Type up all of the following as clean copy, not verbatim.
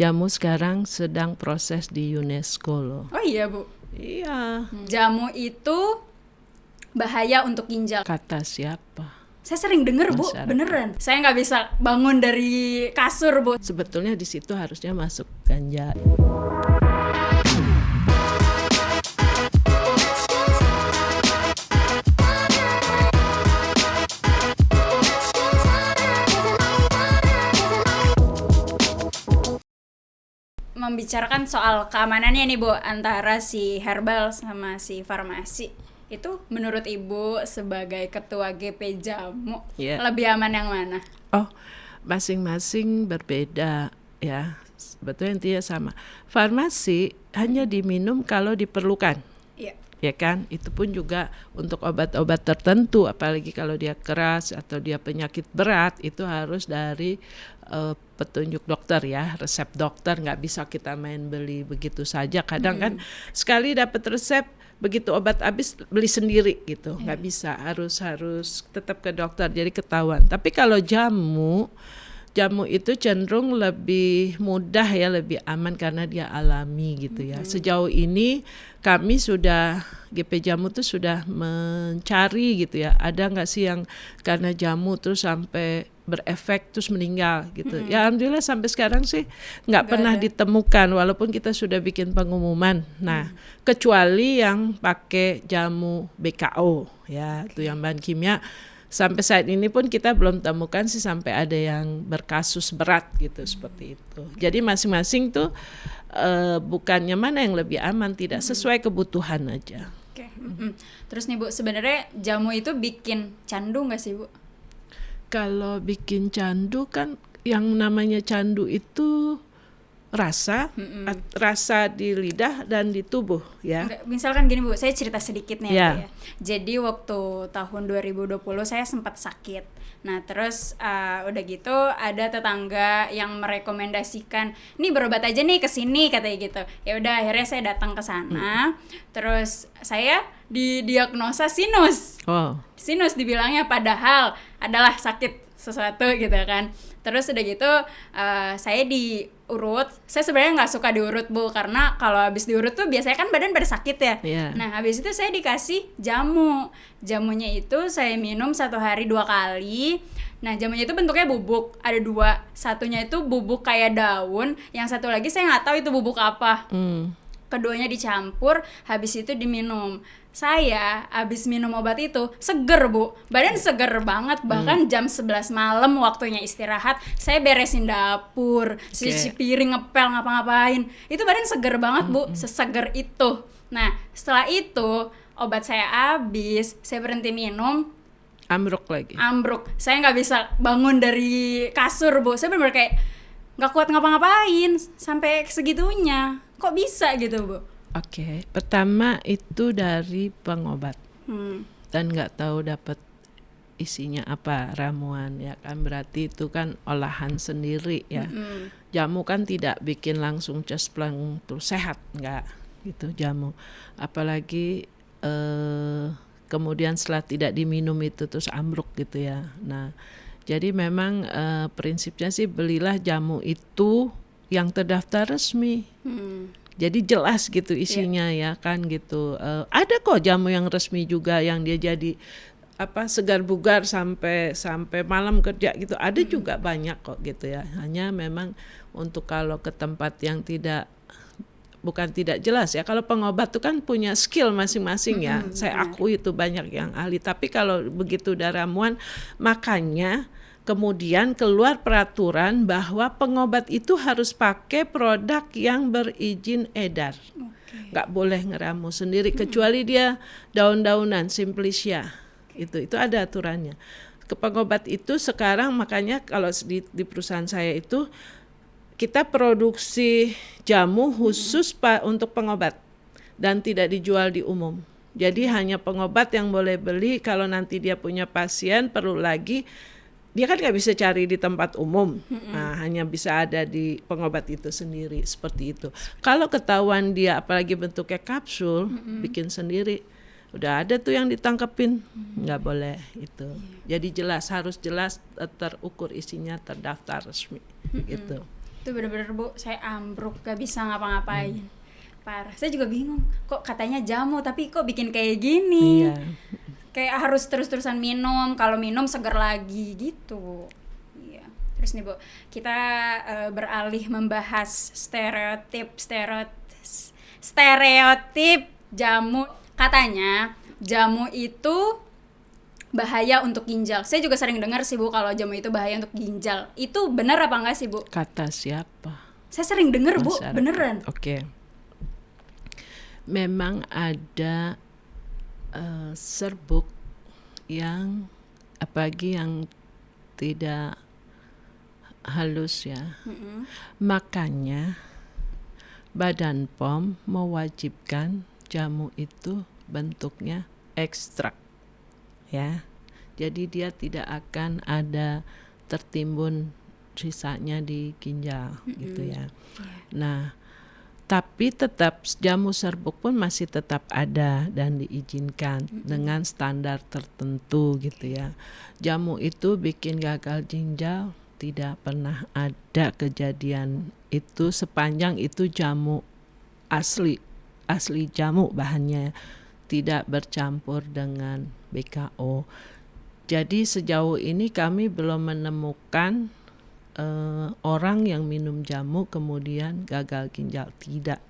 Jamu sekarang sedang proses di UNESCO loh. Oh iya Bu. Iya. Jamu itu bahaya untuk ginjal. Kata siapa? Saya sering denger Bu, Masyarakat. beneran. Saya nggak bisa bangun dari kasur Bu. Sebetulnya di situ harusnya masuk ganja. Membicarakan soal keamanannya nih Bu, antara si herbal sama si farmasi. Itu menurut Ibu sebagai ketua GP Jamu, lebih aman yang mana? Oh, masing-masing berbeda ya. Sebetulnya intinya sama. Farmasi hanya diminum kalau diperlukan. Iya. Ya kan, itu pun juga untuk obat-obat tertentu, apalagi kalau dia keras atau dia penyakit berat, itu harus dari petunjuk dokter ya, resep dokter, nggak bisa kita main beli begitu saja. Kadang kan sekali dapat resep, begitu obat habis beli sendiri gitu, nggak bisa, harus tetap ke dokter, jadi ketahuan. Tapi kalau jamu itu cenderung lebih mudah ya, lebih aman karena dia alami gitu ya. Sejauh ini kami sudah, GP Jamu tuh sudah mencari gitu ya, ada nggak sih yang karena jamu terus sampai berefek terus meninggal gitu. Ya alhamdulillah sampai sekarang sih nggak pernah ditemukan, walaupun kita sudah bikin pengumuman. Nah kecuali yang pakai jamu BKO ya, itu yang bahan kimia. Sampai saat ini pun kita belum temukan sih sampai ada yang berkasus berat gitu, seperti itu. Jadi masing-masing tuh bukannya mana yang lebih aman, tidak, sesuai kebutuhan aja. Oke. Terus nih Bu, sebenarnya jamu itu bikin candu nggak sih Bu? Kalau bikin candu kan, yang namanya candu itu rasa di lidah dan di tubuh ya. Misalkan gini Bu, saya cerita sedikit nih Ya. ya. Jadi waktu tahun 2020 saya sempat sakit. Nah terus udah gitu ada tetangga yang merekomendasikan, nih berobat aja nih ke sini katanya gitu. Ya udah akhirnya saya datang ke sana. Terus saya didiagnosa sinus. Oh. Sinus dibilangnya, padahal adalah sakit sesuatu gitu kan. Terus udah gitu saya diurut. Saya sebenarnya nggak suka diurut Bu, karena kalau habis diurut tuh biasanya kan badan pada sakit ya. Nah habis itu saya dikasih jamu. Jamunya itu saya minum 1 hari 2 kali. Nah jamunya itu bentuknya bubuk, ada 2. Satunya itu bubuk kayak daun, yang satu lagi saya nggak tahu itu bubuk apa. Keduanya dicampur, habis itu diminum. Saya habis minum obat itu seger Bu, badan seger banget. Bahkan jam 11 malam waktunya istirahat, saya beresin dapur, cuci piring, ngepel, ngapa-ngapain, itu badan seger banget Bu, seseger itu. Nah setelah itu obat saya habis, saya berhenti minum, Ambruk lagi. Saya nggak bisa bangun dari kasur Bu, saya benar-benar kayak nggak kuat ngapa-ngapain sampai segitunya. Kok bisa gitu Bu? Oke, pertama itu dari pengobat dan nggak tahu dapat isinya apa, ramuan ya kan, berarti itu kan olahan sendiri ya. Jamu kan tidak bikin langsung cespleng tuh sehat, nggak gitu jamu. Apalagi kemudian setelah tidak diminum itu terus ambruk gitu ya. Nah jadi memang prinsipnya sih belilah jamu itu yang terdaftar resmi. Jadi jelas gitu isinya ya kan gitu. Ada kok jamu yang resmi juga yang dia jadi segar bugar sampai malam kerja gitu. Ada juga banyak kok gitu ya. Hanya memang untuk kalau ke tempat yang bukan tidak jelas ya. Kalau pengobat itu kan punya skill masing-masing ya. Saya akui itu banyak yang ahli. Tapi kalau begitu udah ramuan, makanya kemudian keluar peraturan bahwa pengobat itu harus pakai produk yang berizin edar. Nggak boleh ngeramu sendiri, kecuali dia daun-daunan, Simplicia. Itu ada aturannya. Ke pengobat itu sekarang, makanya kalau di perusahaan saya itu, kita produksi jamu khusus untuk pengobat dan tidak dijual di umum. Jadi hanya pengobat yang boleh beli. Kalau nanti dia punya pasien perlu lagi, dia kan nggak bisa cari di tempat umum. Nah, hanya bisa ada di pengobat itu sendiri, seperti itu. Kalau ketahuan dia apalagi bentuknya kapsul, bikin sendiri, udah ada tuh yang ditangkepin, nggak boleh itu. Jadi harus jelas terukur isinya, terdaftar resmi gitu. Itu bener-bener Bu, saya ambruk gak bisa ngapa-ngapain. Parah. Saya juga bingung. Kok katanya jamu tapi kok bikin kayak gini? Iya. Kayak harus terus-terusan minum. Kalau minum seger lagi gitu. Iya. Terus nih Bu, kita beralih membahas stereotip jamu. Katanya jamu itu bahaya untuk ginjal. Saya juga sering dengar sih Bu kalau jamu itu bahaya untuk ginjal. Itu benar apa enggak sih Bu? Kata siapa? Saya sering dengar Bu, Masyarakat. beneran. Oke. Memang ada serbuk yang apalagi yang tidak halus ya. Makanya Badan POM mewajibkan jamu itu bentuknya ekstrak. Ya, jadi dia tidak akan ada tertimbun sisanya di ginjal gitu ya. Nah, tapi tetap jamu serbuk pun masih tetap ada dan diizinkan dengan standar tertentu gitu ya. Jamu itu bikin gagal ginjal tidak pernah ada kejadian itu sepanjang itu jamu asli jamu bahannya tidak bercampur dengan BKO. Jadi sejauh ini kami belum menemukan orang yang minum jamu kemudian gagal ginjal, tidak.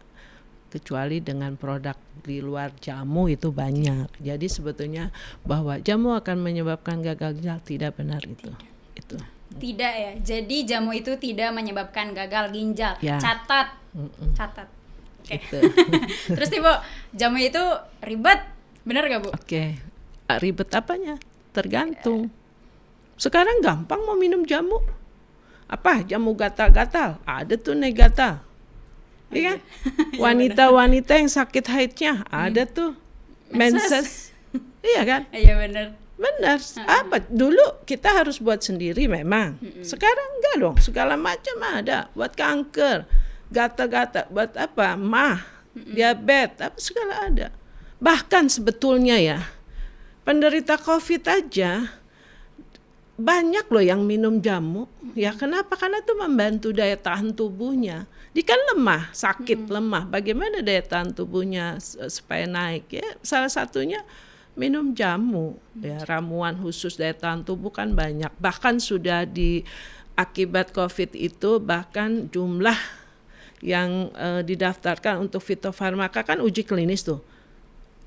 Kecuali dengan produk di luar jamu itu banyak. Jadi sebetulnya bahwa jamu akan menyebabkan gagal ginjal tidak benar itu. Itu. Tidak ya. Jadi jamu itu tidak menyebabkan gagal ginjal. Ya. Catat. Oke. Gitu. Terus nih Bu, jamu itu ribet. Bener gak Bu? Oke. Ribet apanya? Tergantung. Sekarang gampang mau minum jamu. Apa? Jamu gatal-gatal. Ada tuh negatal. Iya kan? Wanita-wanita yang sakit haidnya ada tuh. Menses. Iya kan? Iya bener. Benar. Apa? Dulu kita harus buat sendiri memang. Sekarang enggak dong. Segala macam ada. Buat kanker, gatal-gatal, buat apa? Diabetes, apa segala ada. Bahkan sebetulnya ya, penderita COVID aja banyak loh yang minum jamu. Ya kenapa? Karena itu membantu daya tahan tubuhnya. Dia kan lemah, sakit, lemah. Bagaimana daya tahan tubuhnya supaya naik? Ya salah satunya minum jamu. Ya ramuan khusus daya tahan tubuh kan banyak. Bahkan sudah akibat COVID itu bahkan jumlah yang didaftarkan untuk fitofarmaka kan uji klinis tuh.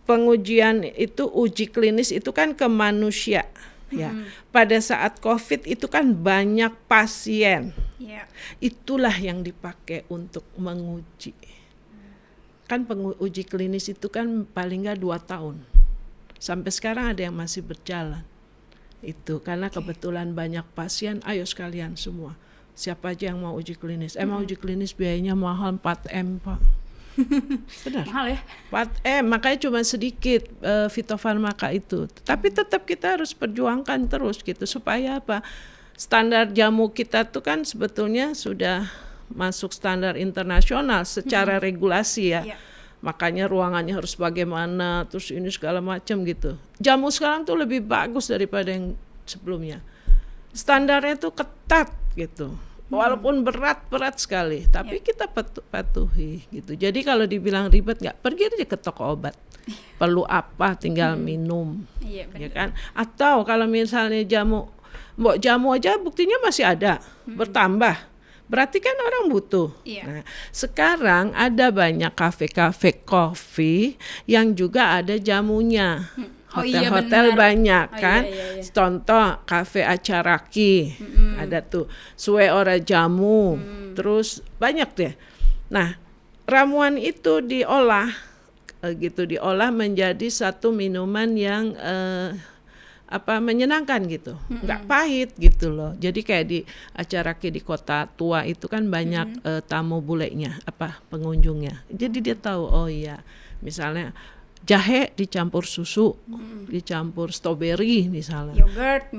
Pengujian itu uji klinis itu kan ke manusia ya. Pada saat COVID itu kan banyak pasien. Itulah yang dipakai untuk menguji. Kan uji klinis itu kan paling enggak 2 tahun. Sampai sekarang ada yang masih berjalan. Itu karena kebetulan banyak pasien, ayo sekalian semua. Siapa aja yang mau uji klinis? Emang uji klinis biayanya mahal 4M, Pak. Benar. Mahal ya? 4M, makanya cuma sedikit fitofarmaka itu. Tapi tetap kita harus perjuangkan terus gitu supaya apa? Standar jamu kita tuh kan sebetulnya sudah masuk standar internasional secara regulasi ya. Makanya ruangannya harus bagaimana, terus ini segala macam gitu. Jamu sekarang tuh lebih bagus daripada yang sebelumnya. Standarnya tuh ketat gitu. Walaupun berat sekali, tapi kita patuhi gitu. Jadi kalau dibilang ribet nggak, pergi aja ke toko obat. Perlu apa, tinggal minum, ya kan? Atau kalau misalnya jamu aja buktinya masih ada, bertambah. Berarti kan orang butuh. Nah, sekarang ada banyak kafe-kafe kopi yang juga ada jamunya. Hotel-hotel banyak kan. Contoh kafe Acaraki ada tuh, Sue Ora Jamu, terus banyak deh. Nah, ramuan itu diolah menjadi satu minuman yang menyenangkan gitu, nggak pahit gitu loh. Jadi kayak di Acaraki di Kota Tua itu kan banyak tamu bulenya, pengunjungnya. Jadi dia tahu, oh iya, misalnya jahe dicampur susu, dicampur strawberry misalnya. Yogurt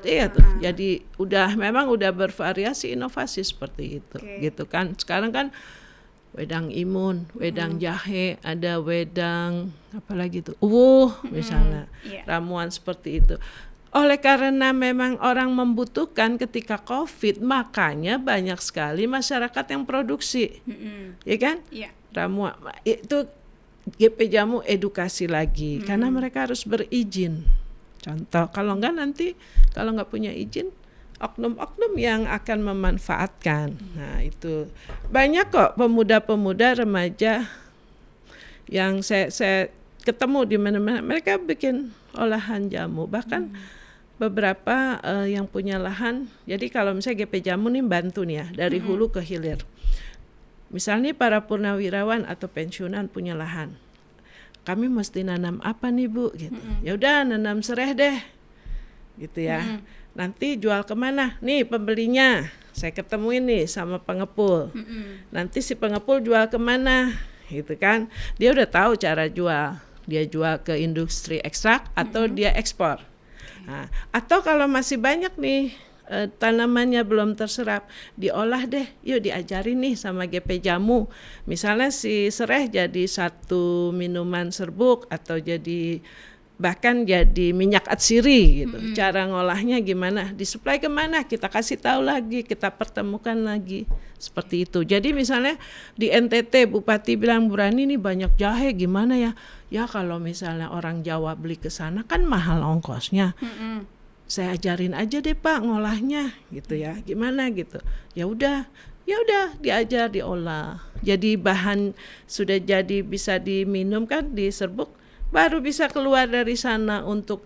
iya tuh. Jadi memang udah bervariasi, inovasi seperti itu. Gitu kan. Sekarang kan wedang imun, wedang jahe, ada wedang apalagi tuh. Misalnya. Ramuan seperti itu. oleh karena memang orang membutuhkan ketika COVID, makanya banyak sekali masyarakat yang produksi, ya kan? Iya. Ramuan itu GP Jamu edukasi lagi, karena mereka harus berizin. Contoh, kalau enggak nanti kalau nggak punya izin, oknum-oknum yang akan memanfaatkan. Nah itu banyak kok pemuda-pemuda remaja yang saya ketemu di mana-mana, mereka bikin olahan jamu, bahkan beberapa yang punya lahan. Jadi kalau misalnya GP Jamu nih bantu nih ya dari hulu ke hilir. Misalnya para purnawirawan atau pensiunan punya lahan, kami mesti nanam apa nih Bu? Gitu. Ya udah nanam sereh deh, gitu ya. Nanti jual kemana? Nih pembelinya, saya ketemuin nih sama pengepul. Nanti si pengepul jual kemana? Gitu kan? Dia udah tahu cara jual. Dia jual ke industri ekstrak atau dia ekspor. Nah, atau kalau masih banyak nih tanamannya belum terserap, diolah deh, yuk diajarin nih sama GP Jamu. Misalnya si sereh jadi satu minuman serbuk atau jadi bahkan jadi minyak atsiri gitu. Cara ngolahnya gimana, disuplai kemana, kita kasih tahu lagi, kita pertemukan lagi, seperti itu. Jadi misalnya di NTT Bupati bilang, Bu Rani ini banyak jahe, gimana ya? Ya kalau misalnya orang Jawa beli ke sana kan mahal ongkosnya. Saya ajarin aja deh Pak ngolahnya gitu ya. Gimana gitu. Ya udah diajar, diolah. Jadi bahan sudah jadi bisa diminum kan, diserbuk, baru bisa keluar dari sana untuk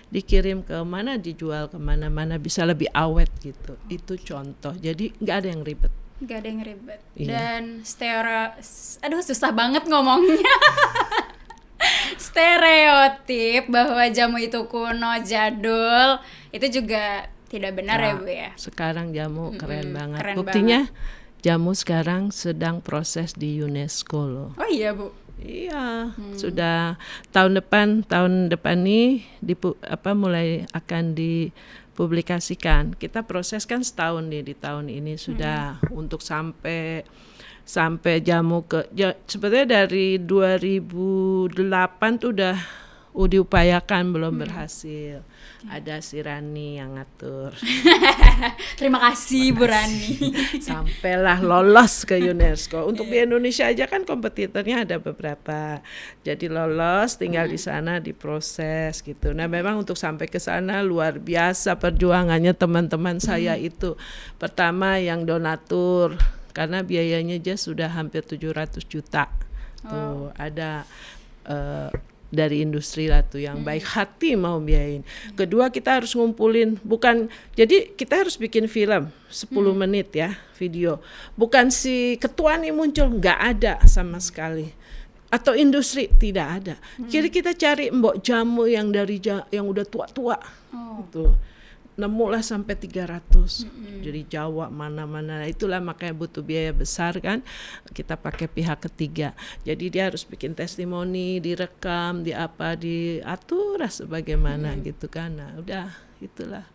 dikirim ke mana, dijual ke mana-mana, bisa lebih awet gitu. Itu contoh. Jadi nggak ada yang ribet. Gak ada yang ribet. Iya. Dan aduh susah banget ngomongnya. Stereotip bahwa jamu itu kuno, jadul, itu juga tidak benar ya Bu ya. Sekarang jamu keren banget. Keren Buktinya jamu sekarang sedang proses di UNESCO loh. Oh iya Bu. Iya, sudah tahun depan nih mulai akan dipublikasikan. Kita proses kan setahun nih, di tahun ini sudah untuk sampai jamu sebetulnya dari 2008 tuh udah diupayakan, belum berhasil. Ada si Rani yang ngatur. Terima kasih Bu Rani. Sampailah lolos ke UNESCO. Untuk di Indonesia aja kan kompetitornya ada beberapa. Jadi lolos, tinggal di sana diproses gitu. Nah, memang untuk sampai ke sana luar biasa perjuangannya teman-teman saya itu. Pertama yang donatur, karena biayanya aja sudah hampir 700 juta. Tuh, ada dari industri lah tuh yang baik hati mau biayain. Kedua, kita harus ngumpulin, jadi kita harus bikin film 10 menit ya, video. Bukan si ketua nih muncul, nggak ada sama sekali. Atau industri, tidak ada. Jadi kita cari mbok jamu yang yang udah tua-tua. Gitu. Nemulah sampai 300. Jadi Jawa mana-mana, itulah makanya butuh biaya besar kan, kita pakai pihak ketiga. Jadi dia harus bikin testimoni, direkam, diatur sebagaimana gitu kan. Nah udah itulah,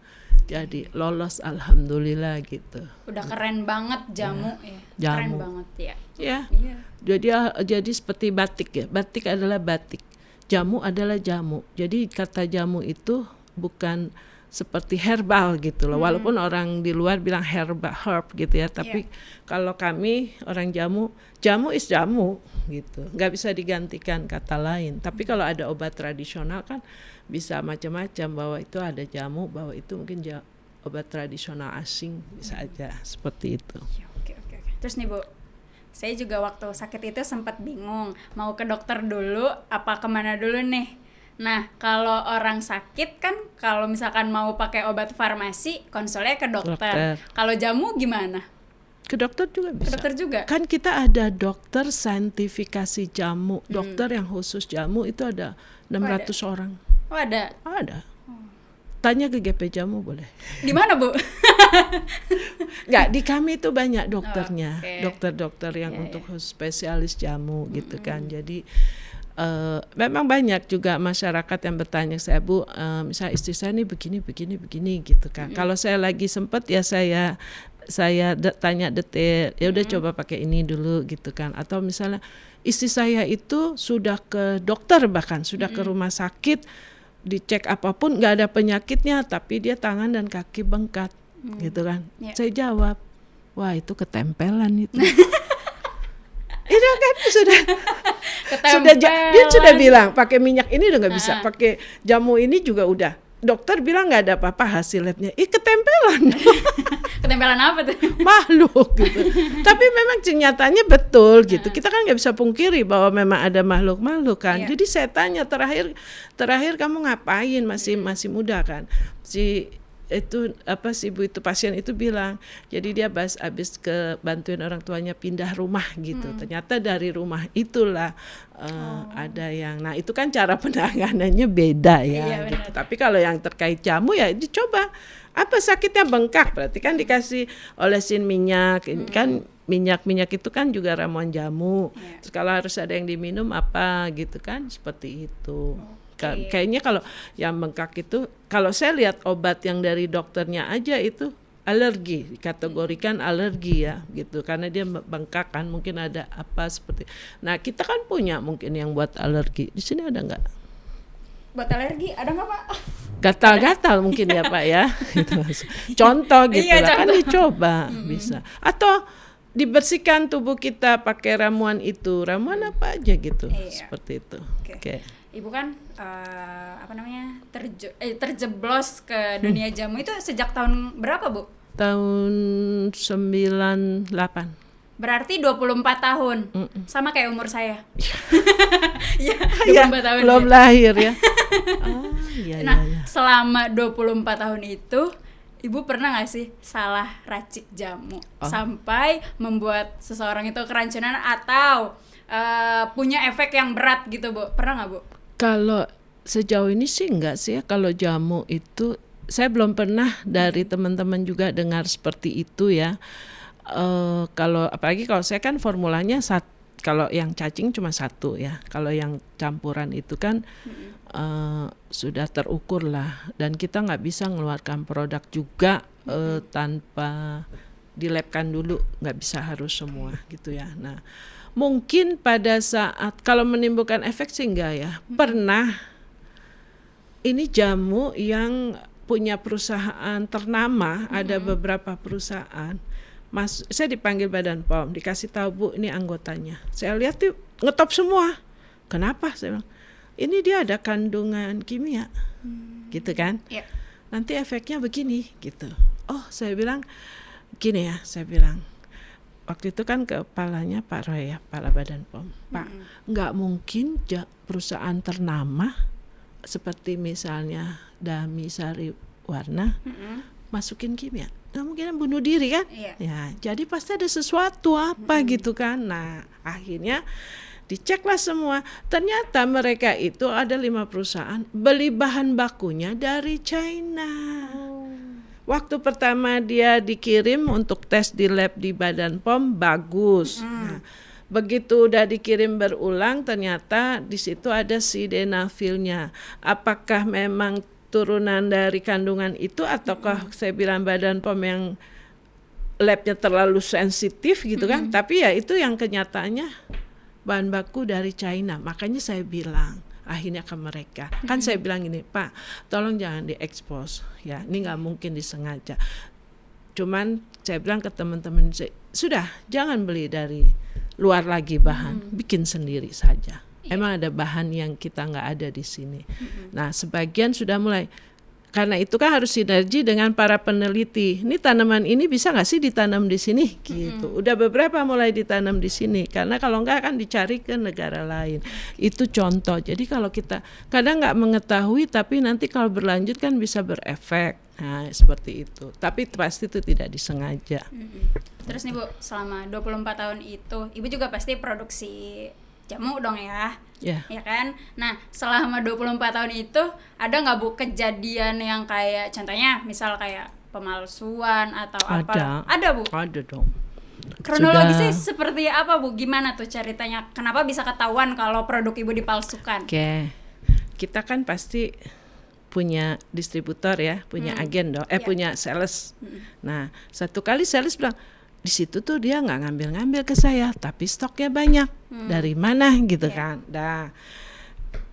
jadi lolos alhamdulillah gitu. Udah keren banget jamu ya. Keren banget ya. Ya. Jadi seperti batik ya, batik adalah batik, jamu adalah jamu. Jadi kata jamu itu bukan seperti herbal gitu loh, walaupun orang di luar bilang herb gitu ya, tapi kalau kami orang jamu is jamu gitu, nggak bisa digantikan kata lain. Tapi kalau ada obat tradisional kan bisa macam-macam, bahwa itu ada jamu, bahwa itu mungkin obat tradisional asing, bisa aja seperti itu. Oke. Terus nih Bu, saya juga waktu sakit itu sempat bingung mau ke dokter dulu apa kemana dulu nih. Nah, kalau orang sakit kan kalau misalkan mau pakai obat farmasi, konsulnya ke dokter. Kalau jamu gimana? Ke dokter juga bisa. Ke dokter juga? Kan kita ada dokter saintifikasi jamu. Dokter yang khusus jamu itu ada 600 orang. Oh, ada? Ada. Tanya ke GP Jamu boleh. Di mana Bu? Nggak, di kami itu banyak dokternya. Dokter-dokter yang untuk spesialis jamu gitu kan. Jadi memang banyak juga masyarakat yang bertanya saya, Bu, misalnya istri saya ini begini gitu kan. Kalau saya lagi sempat ya saya tanya detail, ya udah coba pakai ini dulu gitu kan. Atau misalnya istri saya itu sudah ke dokter, bahkan sudah ke rumah sakit, dicek apapun nggak ada penyakitnya, tapi dia tangan dan kaki bengkak, gitu kan. Saya jawab, wah itu ketempelan itu. Itu kan dia sudah bilang pakai minyak ini udah nggak bisa, pakai jamu ini juga udah. Dokter bilang nggak ada apa-apa hasil labnya, ketempelan. Ketempelan apa tuh? Makhluk gitu. Tapi memang nyatanya betul gitu. Kita kan nggak bisa pungkiri bahwa memang ada makhluk-makhluk kan. Jadi saya tanya terakhir kamu ngapain, masih muda kan? Si ibu itu pasien itu bilang, jadi dia habis ke bantuin orang tuanya pindah rumah gitu. Ternyata dari rumah itulah ada yang, nah itu kan cara penanganannya beda ya gitu. Tapi kalau yang terkait jamu ya dicoba, apa sakitnya bengkak berarti kan dikasih olesin minyak, kan minyak itu kan juga ramuan jamu. Terus kalau harus ada yang diminum apa gitu kan, seperti itu. Kayaknya kalau yang bengkak itu, kalau saya lihat obat yang dari dokternya aja itu alergi, dikategorikan alergi ya gitu, karena dia bengkak kan, mungkin ada apa seperti. Nah kita kan punya mungkin yang buat alergi, di sini ada nggak? Buat alergi ada nggak Pak? Gatal-gatal mungkin ya Pak ya, gitu. Contoh gitu lah, kan dicoba bisa. Atau dibersihkan tubuh kita pakai ramuan itu, ramuan apa aja gitu, seperti itu. Oke. Ibu kan terjeblos ke dunia jamu itu sejak tahun berapa Bu? Tahun 98. Berarti 24 tahun. Sama kayak umur saya. Iya, 24 tahun. Belum lahir ya. Selama 24 tahun itu Ibu pernah gak sih salah racik jamu sampai membuat seseorang itu keracunan atau punya efek yang berat gitu Bu? Pernah gak Bu? Kalau sejauh ini sih enggak sih ya, kalau jamu itu saya belum pernah dari teman-teman juga dengar seperti itu ya. Kalau apalagi kalau saya kan formulanya kalau yang cacing cuma satu ya, kalau yang campuran itu kan sudah terukur lah, dan kita nggak bisa mengeluarkan produk juga tanpa dilabkan dulu, nggak bisa harus semua gitu ya. Nah mungkin pada saat kalau menimbulkan efek sih enggak ya. Pernah ini jamu yang punya perusahaan ternama, ada beberapa perusahaan. Saya dipanggil Badan POM, dikasih tahu Bu, ini anggotanya. Saya lihat tuh ngetop semua. Kenapa? Saya bilang, ini dia ada kandungan kimia, gitu kan? Nanti efeknya begini, gitu. Oh, saya bilang gini ya, saya bilang. Waktu itu kan kepalanya Pak Roy ya, Kepala Badan POM. Pak, nggak mungkin perusahaan ternama seperti misalnya Dami Sari Warna masukin kimia. Nggak mungkin bunuh diri kan? Ya, jadi pasti ada sesuatu apa gitu kan. Nah, akhirnya diceklah semua. Ternyata mereka itu ada 5 perusahaan beli bahan bakunya dari China. Waktu pertama dia dikirim untuk tes di lab di Badan POM bagus. Nah, begitu udah dikirim berulang ternyata di situ ada sildenafilnya. Apakah memang turunan dari kandungan itu ataukah saya bilang Badan POM yang labnya terlalu sensitif gitu kan? Tapi ya itu yang kenyataannya bahan baku dari China. Makanya saya bilang akhirnya ke mereka. Kan saya bilang gini, Pak, tolong jangan diekspos ya. Ini nggak mungkin disengaja. Cuman saya bilang ke teman-teman, sudah jangan beli dari luar lagi bahan, bikin sendiri saja. Emang ada bahan yang kita nggak ada di sini. Nah, sebagian sudah mulai. Karena itu kan harus sinergi dengan para peneliti. Ini tanaman ini bisa nggak sih ditanam di sini? Gitu. Udah beberapa mulai ditanam di sini. Karena kalau nggak kan dicari ke negara lain. Itu contoh. Jadi kalau kita kadang nggak mengetahui, tapi nanti kalau berlanjut kan bisa berefek. Nah, seperti itu. Tapi pasti itu tidak disengaja. Terus nih Bu, selama 24 tahun itu, Ibu juga pasti produksi jamu dong ya, ya kan? Nah, selama 24 tahun itu ada nggak Bu kejadian yang kayak contohnya misal kayak pemalsuan atau apa? Ada Bu? Ada dong. Kronologisnya seperti apa Bu? Gimana tuh ceritanya? Kenapa bisa ketahuan kalau produk Ibu dipalsukan? Oke. Kita kan pasti punya distributor ya, punya agen dong, punya sales. Nah, satu kali sales bilang, di situ tuh dia nggak ngambil-ngambil ke saya, tapi stoknya banyak. Dari mana gitu kan? Dah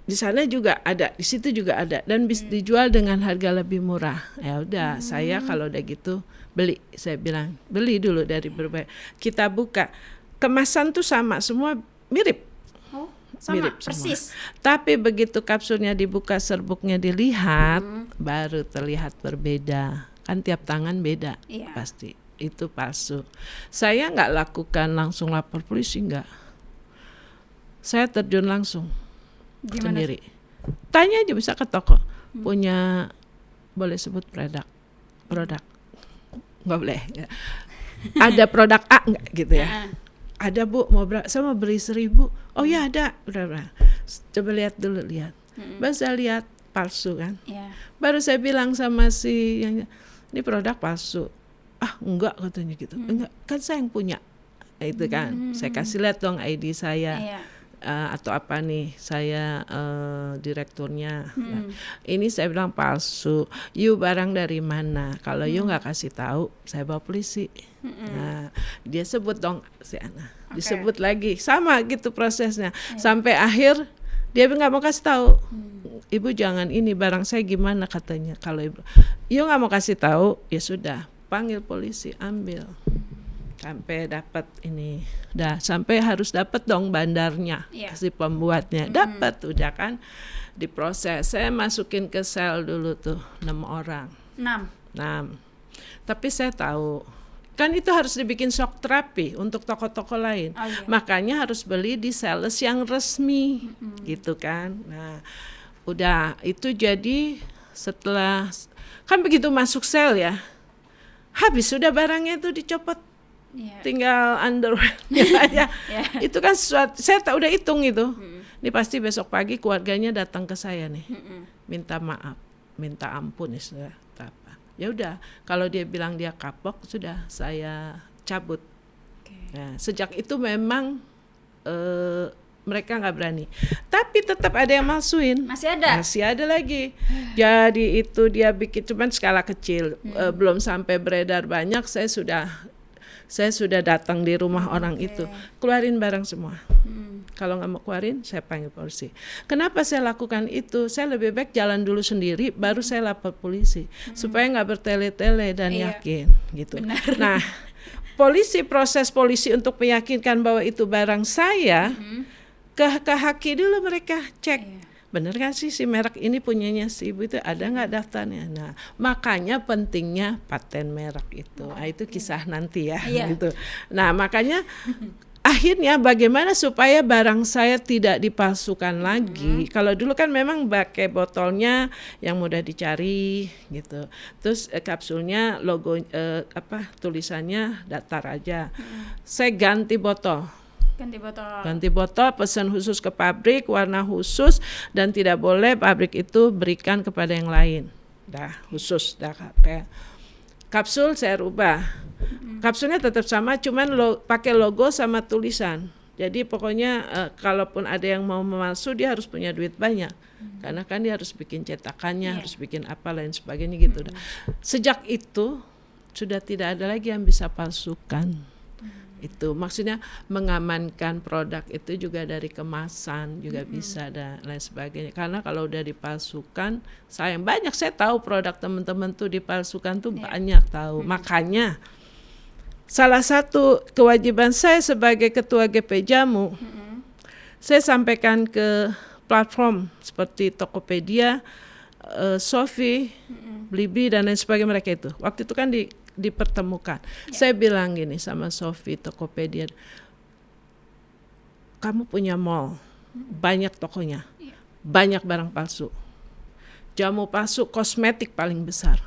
di sana juga ada, di situ juga ada, dan bisa dijual dengan harga lebih murah. Ya udah, saya kalau udah gitu beli. Saya bilang beli dulu dari berbagai. Kita buka, kemasan tuh sama, semua mirip. Oh, sama, Mirip semua. persis. Tapi begitu kapsulnya dibuka, serbuknya dilihat, baru terlihat berbeda. Kan tiap tangan beda, Iya. pasti. Itu palsu. Saya nggak lakukan langsung lapor polisi, nggak. Saya terjun langsung. Gimana? Sendiri. Tanya aja bisa ke toko. Punya, boleh sebut produk. Nggak boleh. Ya. Ada produk A nggak gitu ya? Ada Bu, mau berapa? Saya mau beli 1.000. Oh ya ada. Berapa? Coba lihat dulu, lihat. Baru saya lihat palsu kan. Iya. Baru saya bilang sama si yang, ini produk palsu. Ah enggak katanya gitu. Enggak, kan saya yang punya. Itu kan. Saya kasih lihat dong ID saya. Iya. Atau apa nih, saya direkturnya. Nah, ini saya bilang palsu. You barang dari mana? Kalau you nggak kasih tahu, saya bawa polisi. Nah, dia sebut dong si Ana. Disebut lagi, sama gitu prosesnya. Sampai akhir dia nggak mau kasih tahu. Ibu jangan ini, barang saya gimana katanya. Kalau ibu, you nggak mau kasih tahu, ya sudah, panggil polisi, ambil. Sampai dapat ini, sampai harus dapat dong bandarnya, si pembuatnya dapat, udah kan diproses. Saya masukin ke sel dulu tuh 6 orang. 6. Tapi saya tahu kan itu harus dibikin shock terapi untuk toko-toko lain. Makanya harus beli di sales yang resmi, gitu kan. Nah, udah itu jadi setelah kan begitu masuk sel ya, habis sudah barangnya itu dicopot. Tinggal underwear-nya aja. Itu kan sesuatu, saya tak udah hitung itu. Ini pasti besok pagi keluarganya datang ke saya nih, minta maaf, minta ampun istilah apa. Ya udah, kalau dia bilang dia kapok, sudah saya cabut. Nah, sejak itu memang mereka nggak berani. Tapi tetap ada yang masukin. Masih ada? Masih ada lagi. Jadi itu dia bikin, cuman skala kecil, belum sampai beredar banyak. Saya sudah datang di rumah orang itu, keluarin barang semua. Kalau nggak mau keluarin, saya panggil polisi. Kenapa saya lakukan itu? Saya lebih baik jalan dulu sendiri, baru saya lapor polisi, supaya nggak bertele-tele dan yakin, gitu. Benar. Nah, proses polisi untuk meyakinkan bahwa itu barang saya, ke Haki dulu mereka cek. Bener kan sih si merek ini punyanya si ibu itu, ada nggak daftarnya? Nah, makanya pentingnya paten merek itu. Nah, itu kisah nanti ya. Gitu. Nah, makanya akhirnya bagaimana supaya barang saya tidak dipalsukan lagi. Kalau dulu kan memang pakai botolnya yang mudah dicari gitu. Terus kapsulnya logo tulisannya datar aja. Saya ganti botol. Ganti botol, pesan khusus ke pabrik, warna khusus, dan tidak boleh pabrik itu berikan kepada yang lain. Khusus kayak kapsul saya rubah. Kapsulnya tetap sama, cuman pakai logo sama tulisan. Jadi pokoknya kalaupun ada yang mau memalsu, dia harus punya duit banyak. Karena kan dia harus bikin cetakannya, harus bikin apa lain sebagainya gitu. Sejak itu sudah tidak ada lagi yang bisa palsukan. Itu maksudnya mengamankan produk itu juga dari kemasan juga bisa dan lain sebagainya. Karena kalau udah dipalsukan, sayang banyak saya tahu produk teman-teman tuh dipalsukan tuh banyak tahu. Makanya salah satu kewajiban saya sebagai ketua GP Jamu, saya sampaikan ke platform seperti Tokopedia, Shopee, Blibli dan lain sebagainya mereka itu. Waktu itu kan dipertemukan. Saya bilang gini sama Shopee, Tokopedia, kamu punya mall, banyak tokonya, banyak barang palsu, jamu palsu, kosmetik paling besar.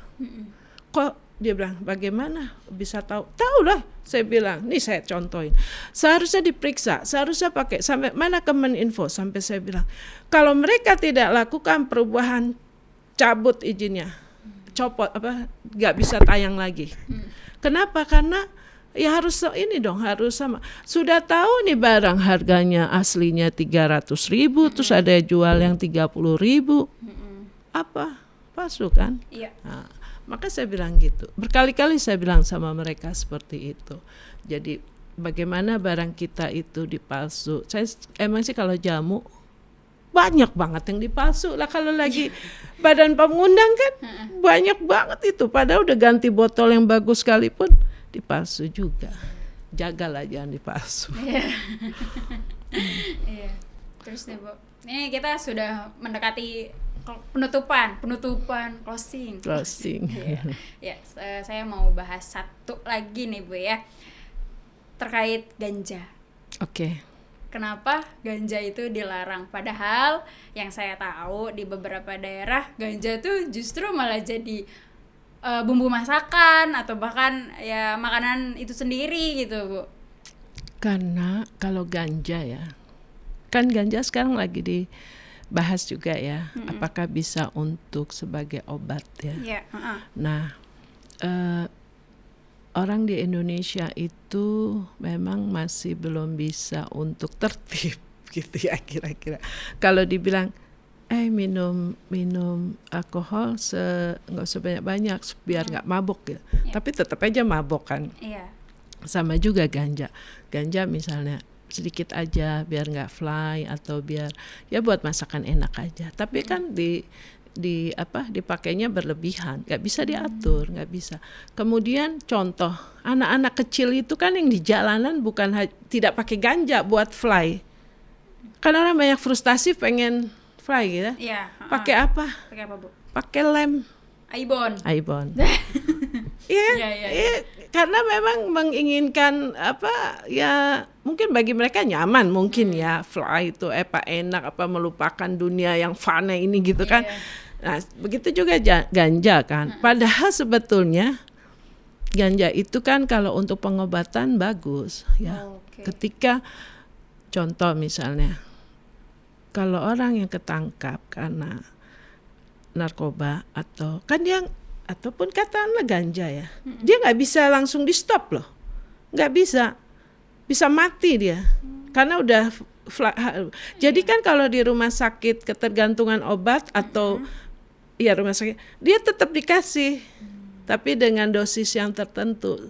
Kok dia bilang bagaimana bisa tahu? Tahu lah, saya bilang. Nih saya contohin. Seharusnya diperiksa, seharusnya pakai sampai mana Kemeninfo, sampai saya bilang kalau mereka tidak lakukan perubahan, cabut izinnya. Copot nggak bisa tayang lagi. Kenapa? Karena ya harus ini dong, harus sama. Sudah tahu nih barang harganya aslinya 300.000, terus ada jual yang 30.000. Apa? Palsu kan? Nah, maka saya bilang gitu. Berkali-kali saya bilang sama mereka seperti itu. Jadi bagaimana barang kita itu dipalsu. Saya emang sih kalau jamu banyak banget yang dipalsu lah. Kalau lagi Badan POM ngundang kan banyak banget itu, padahal udah ganti botol yang bagus sekalipun dipalsu juga. Jagalah jangan dipalsu. Iya. Terus nih Bu, ini kita sudah mendekati penutupan closing. Iya. Ya, saya mau bahas satu lagi nih Bu ya, terkait ganja. Oke. Kenapa ganja itu dilarang? Padahal yang saya tahu di beberapa daerah ganja tuh justru malah jadi bumbu masakan atau bahkan ya makanan itu sendiri gitu Bu. Karena kalau ganja ya, kan ganja sekarang lagi dibahas juga ya, apakah bisa untuk sebagai obat ya. Iya. Nah, orang di Indonesia itu memang masih belum bisa untuk tertib gitu ya kira-kira. Kalau dibilang minum alkohol nggak usah banyak-banyak biar nggak mabok ya. Tapi tetap aja mabok kan. Iya. Sama juga ganja misalnya sedikit aja biar nggak fly atau biar ya buat masakan enak aja. Tapi kan dipakainya berlebihan, nggak bisa diatur, nggak bisa. Kemudian contoh anak-anak kecil itu kan yang di jalanan bukan tidak pakai ganja buat fly, kan orang banyak frustasi pengen fly gitu. Iya. Pakai apa? Pakai apa Bu? Pakai lem Aibon. Iya, karena memang menginginkan ya mungkin bagi mereka nyaman mungkin ya fly itu enak melupakan dunia yang fana ini gitu kan. Nah begitu juga ganja kan. Padahal sebetulnya ganja itu kan kalau untuk pengobatan bagus ya. Ketika contoh misalnya kalau orang yang ketangkap karena narkoba atau kan dia ataupun katakanlah ganja ya, dia nggak bisa langsung di stop loh, nggak bisa mati dia karena udah jadi kan kalau di rumah sakit ketergantungan obat atau ya rumah sakit dia tetap dikasih tapi dengan dosis yang tertentu,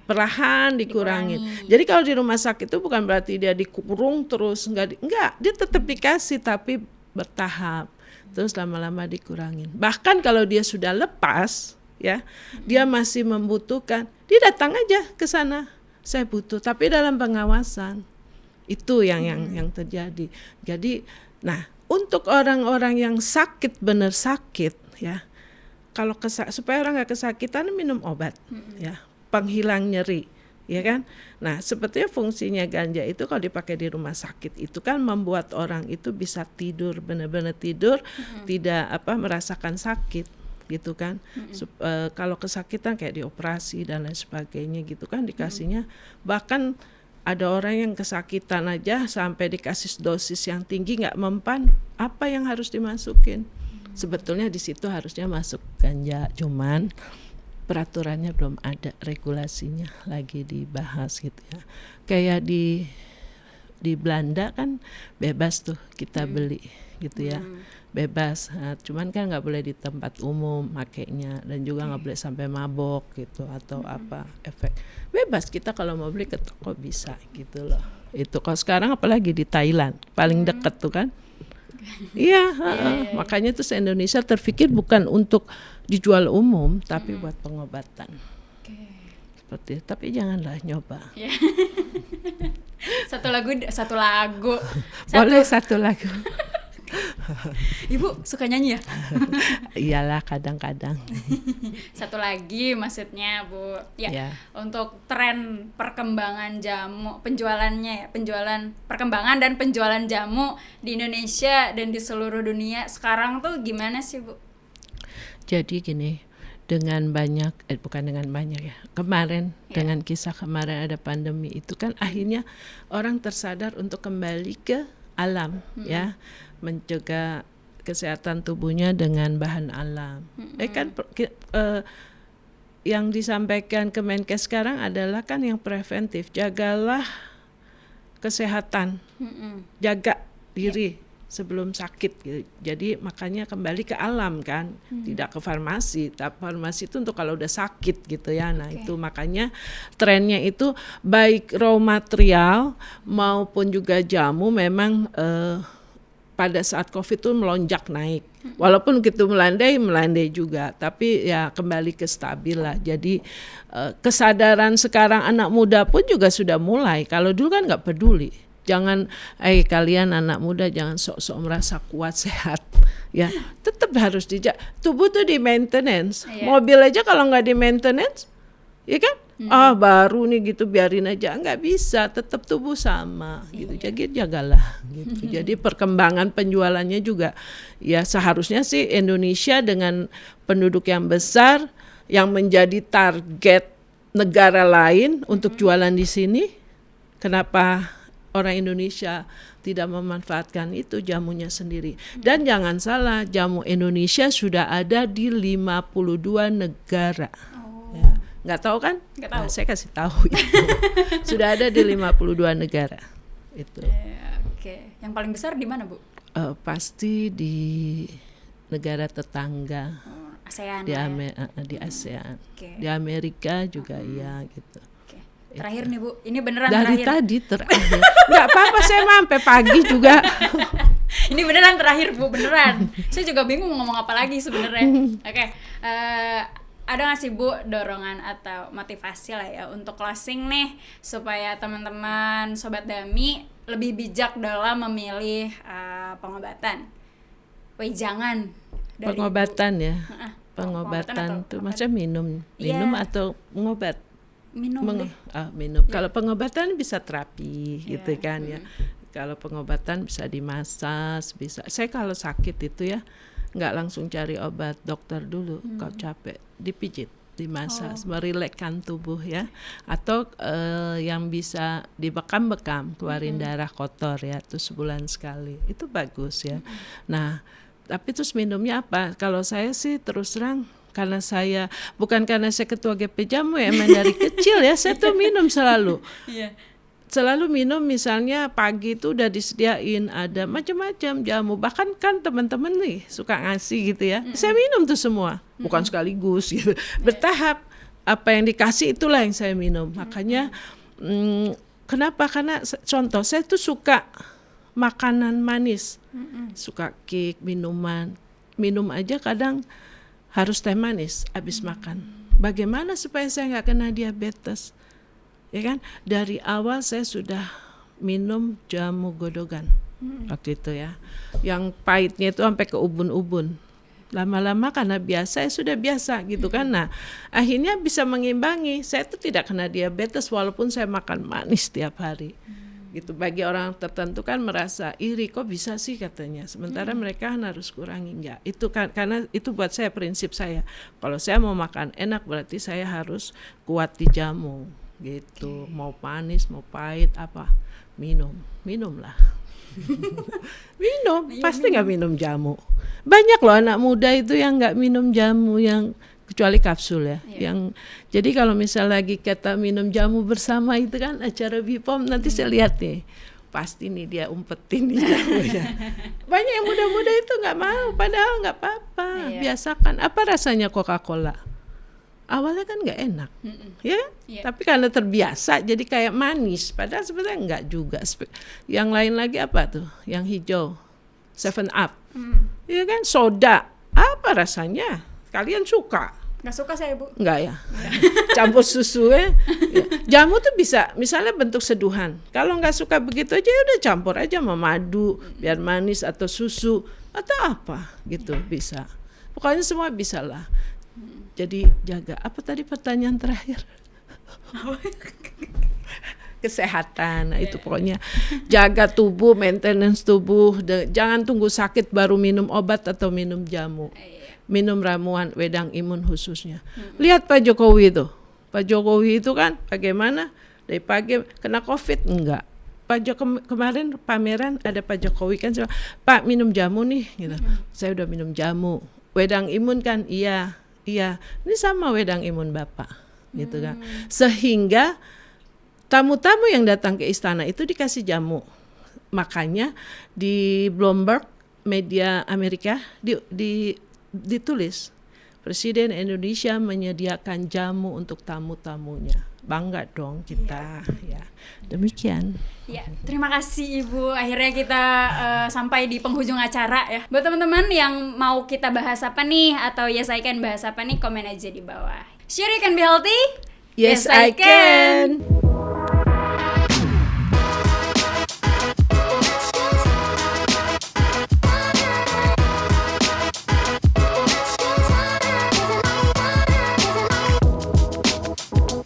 perlahan dikurangin. Jadi kalau di rumah sakit itu bukan berarti dia dikurung terus, enggak, dia tetap dikasih tapi bertahap. Terus lama-lama dikurangin. Bahkan kalau dia sudah lepas, ya, dia masih membutuhkan, dia datang aja ke sana. Saya butuh, tapi dalam pengawasan. Itu yang terjadi. Jadi, nah, untuk orang-orang yang sakit benar sakit, ya, kalau supaya orang nggak kesakitan minum obat, ya, penghilang nyeri. Ya kan? Nah, sebetulnya fungsinya ganja itu kalau dipakai di rumah sakit itu kan membuat orang itu bisa tidur, benar-benar tidur, tidak merasakan sakit gitu kan. Kalau kesakitan kayak dioperasi dan lain sebagainya gitu kan dikasihnya, bahkan ada orang yang kesakitan aja sampai dikasih dosis yang tinggi nggak mempan, apa yang harus dimasukin? Sebetulnya di situ harusnya masuk ganja, cuman peraturannya belum ada, regulasinya lagi dibahas gitu ya. Kayak di Belanda kan bebas tuh kita beli gitu ya, bebas. Nah, cuman kan nggak boleh di tempat umum makainya dan juga nggak boleh sampai mabok gitu atau apa efek. Bebas kita kalau mau beli ke toko bisa gitu loh. Itu kalau sekarang apalagi di Thailand paling deket tuh kan. Iya, makanya tuh se-Indonesia terpikir bukan untuk dijual umum tapi buat pengobatan. Seperti itu. Tapi janganlah nyoba. Satu lagu. Boleh satu lagu. Ibu suka nyanyi ya? Iyalah kadang-kadang. Satu lagi maksudnya Bu, ya. Untuk tren perkembangan jamu, perkembangan dan penjualan jamu di Indonesia dan di seluruh dunia sekarang tuh gimana sih Bu? Jadi gini, dengan kisah kemarin ada pandemi itu kan akhirnya orang tersadar untuk kembali ke alam ya, menjaga kesehatan tubuhnya dengan bahan alam. Yang disampaikan Kemenkes sekarang adalah kan yang preventif, jagalah kesehatan, jaga diri sebelum sakit gitu. Jadi makanya kembali ke alam kan, tidak ke farmasi. Farmasi itu untuk kalau udah sakit gitu ya. Nah itu makanya trennya itu baik raw material maupun juga jamu memang pada saat COVID itu melonjak naik. Walaupun gitu melandai juga, tapi ya kembali ke stabil lah. Jadi kesadaran sekarang anak muda pun juga sudah mulai. Kalau dulu kan nggak peduli. Jangan, kalian anak muda jangan sok-sok merasa kuat sehat. Ya, tetap harus tubuh tuh di maintenance. Mobil aja kalau nggak di maintenance, ya kan? Baru nih gitu biarin aja, nggak bisa, tetap tubuh sama gitu. Jadi jagalah gitu. Jadi perkembangan penjualannya juga ya seharusnya sih Indonesia dengan penduduk yang besar yang menjadi target negara lain untuk jualan di sini. Kenapa orang Indonesia tidak memanfaatkan itu jamunya sendiri? Dan jangan salah, jamu Indonesia sudah ada di 52 negara. Ya. Nggak tahu kan? Nggak tahu. Nah, saya kasih tahu itu. Sudah ada di 52 negara. Itu. Oke. Yang paling besar di mana, Bu? Pasti di negara tetangga. ASEAN. Di ASEAN. Di Amerika juga ya gitu. Terakhir nih Bu, ini beneran dari terakhir. Tadi terakhir. Nggak apa-apa, saya sampai pagi juga. Ini beneran terakhir Bu, beneran. Saya juga bingung ngomong apa lagi sebenarnya. Oke. Ada nggak sih Bu dorongan atau motivasi lah ya untuk closing nih supaya teman-teman Sobat Dami lebih bijak dalam memilih pengobatan? Jangan dari pengobatan Bu. ya. Pengobatan tuh macam minum atau ngobat. Minum deh. Minum. Kalau pengobatan bisa terapi gitu kan ya. Kalau pengobatan bisa dimasas, bisa. Saya kalau sakit itu ya nggak langsung cari obat dokter dulu. Kalau capek dipijit, dimasas, merilekkan tubuh ya. Atau yang bisa dibekam-bekam, keluarin darah kotor ya, itu sebulan sekali. Itu bagus ya. Nah, tapi terus minumnya apa? Kalau saya sih terus terang, bukan karena saya ketua GP Jamu ya, emang dari kecil ya saya tuh minum selalu. Selalu minum, misalnya pagi itu udah disediain ada macam-macam jamu, bahkan kan teman-teman nih suka ngasih gitu ya. Saya minum tuh semua, bukan sekaligus gitu, bertahap. Apa yang dikasih itulah yang saya minum. Makanya kenapa? Karena contoh saya tuh suka makanan manis, suka cake, minum aja kadang harus teh manis abis makan. Bagaimana supaya saya nggak kena diabetes? Ya kan, dari awal saya sudah minum jamu godogan waktu itu ya, yang pahitnya itu sampai ke ubun-ubun. Lama-lama karena biasa, sudah biasa gitu kan. Nah, akhirnya bisa mengimbangi. Saya tuh tidak kena diabetes walaupun saya makan manis tiap hari. Gitu. Bagi orang tertentu kan merasa iri, kok bisa sih katanya. Sementara mereka harus kurangi. Enggak. Itu kan karena itu buat saya prinsip saya. Kalau saya mau makan enak berarti saya harus kuat di jamu. Gitu. Mau manis, mau pahit apa, minumlah. Pasti nggak minum jamu. Banyak loh anak muda itu yang nggak minum jamu, yang kecuali kapsul ya. Yang jadi kalau misal lagi kita minum jamu bersama itu kan acara BPOM, nanti saya lihat nih, pasti nih dia umpetin nih jamunya. Banyak yang muda-muda itu nggak mau, padahal nggak apa-apa. Biasakan. Apa rasanya Coca-Cola? Awalnya kan nggak enak, tapi karena terbiasa jadi kayak manis. Padahal sebenarnya nggak juga. Yang lain lagi apa tuh? Yang hijau, 7up, ya kan? Soda, apa rasanya? Kalian suka? Nggak suka saya Bu. Nggak ya. Campur susu ya. Jamu tuh bisa, misalnya bentuk seduhan. Kalau nggak suka begitu aja, udah campur aja sama madu, biar manis atau susu atau apa gitu bisa. Pokoknya semua bisa lah. Jadi jaga. Apa tadi pertanyaan terakhir? Kesehatan. Nah, itu pokoknya jaga tubuh, maintenance tubuh. Jangan tunggu sakit baru minum obat atau minum jamu. Minum ramuan wedang imun khususnya. Lihat Pak Jokowi itu. Pak Jokowi itu kan bagaimana? Dari pagi kena COVID enggak? Kemarin pameran ada Pak Jokowi kan, Pak minum jamu nih gitu. Saya udah minum jamu. Wedang imun kan? Iya. Ini sama wedang imun Bapak gitu kan. Sehingga tamu-tamu yang datang ke istana itu dikasih jamu. Makanya di Bloomberg media Amerika ditulis Presiden Indonesia menyediakan jamu untuk tamu-tamunya. bangga dong kita. Ya, demikian. Ya, terima kasih Ibu. Akhirnya kita sampai di penghujung acara ya. Buat teman-teman yang mau kita bahas apa nih, atau Yes I Can bahas apa nih, komen aja di bawah. Sure you can be healthy? Yes, I can.